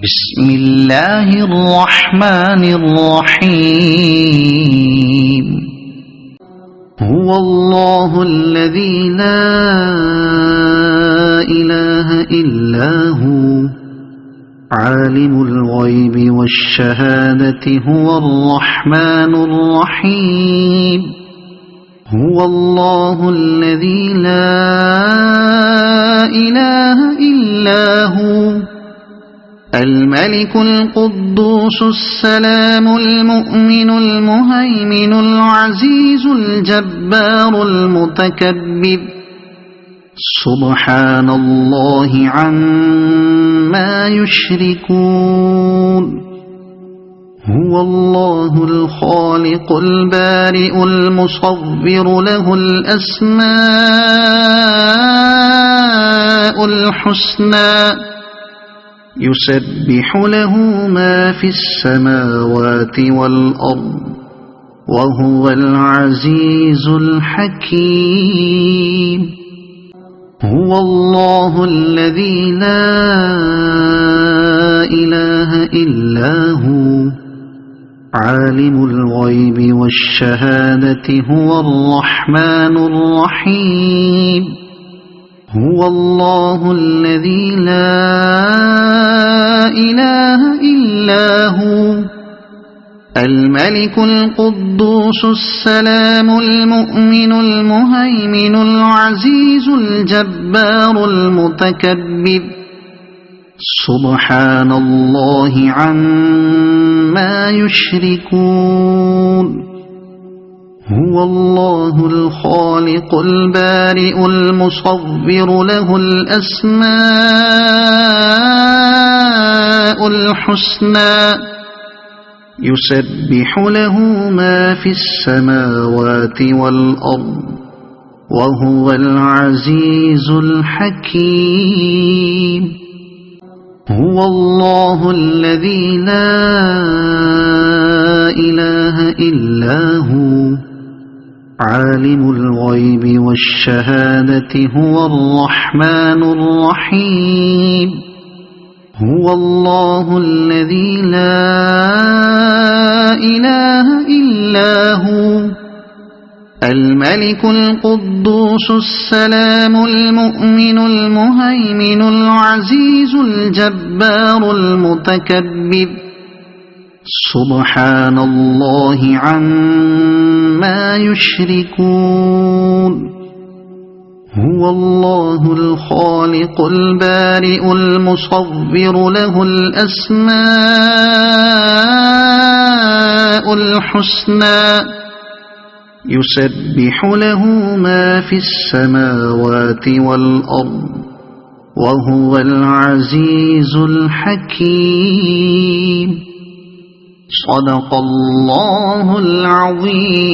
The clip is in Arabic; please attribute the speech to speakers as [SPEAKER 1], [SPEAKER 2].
[SPEAKER 1] بسم الله الرحمن الرحيم. هو الله الذي لا إله إلا هو عالم الغيب والشهادة هو الرحمن الرحيم. هو الله الذي لا إله إلا هو الملك القدوس السلام المؤمن المهيمن العزيز الجبار المتكبر سبحان الله عما يشركون. هو الله الخالق البارئ المصور له الأسماء الحسنى يسبح له ما في السماوات والأرض وهو العزيز الحكيم. هو الله الذي لا إله إلا هو عالم الغيب والشهادة هو الرحمن الرحيم. هو الله الذي لا إله إلا هو الملك القدوس السلام المؤمن المهيمن العزيز الجبار المتكبر سبحان الله عما يشركون. هو الله الخالق البارئ المصور له الأسماء الحسنى يسبح له ما في السماوات والأرض وهو العزيز الحكيم. هو الله الذي لا إله إلا هو عالم الغيب والشهادة هو الرحمن الرحيم. هو الله الذي لا إله إلا هو الملك القدوس السلام المؤمن المهيمن العزيز الجبار المتكبر سبحان الله عما يشركون. هو الله الخالق البارئ المصور له الأسماء الحسنى يسبح له ما في السماوات والأرض وهو العزيز الحكيم. صدق الله العظيم.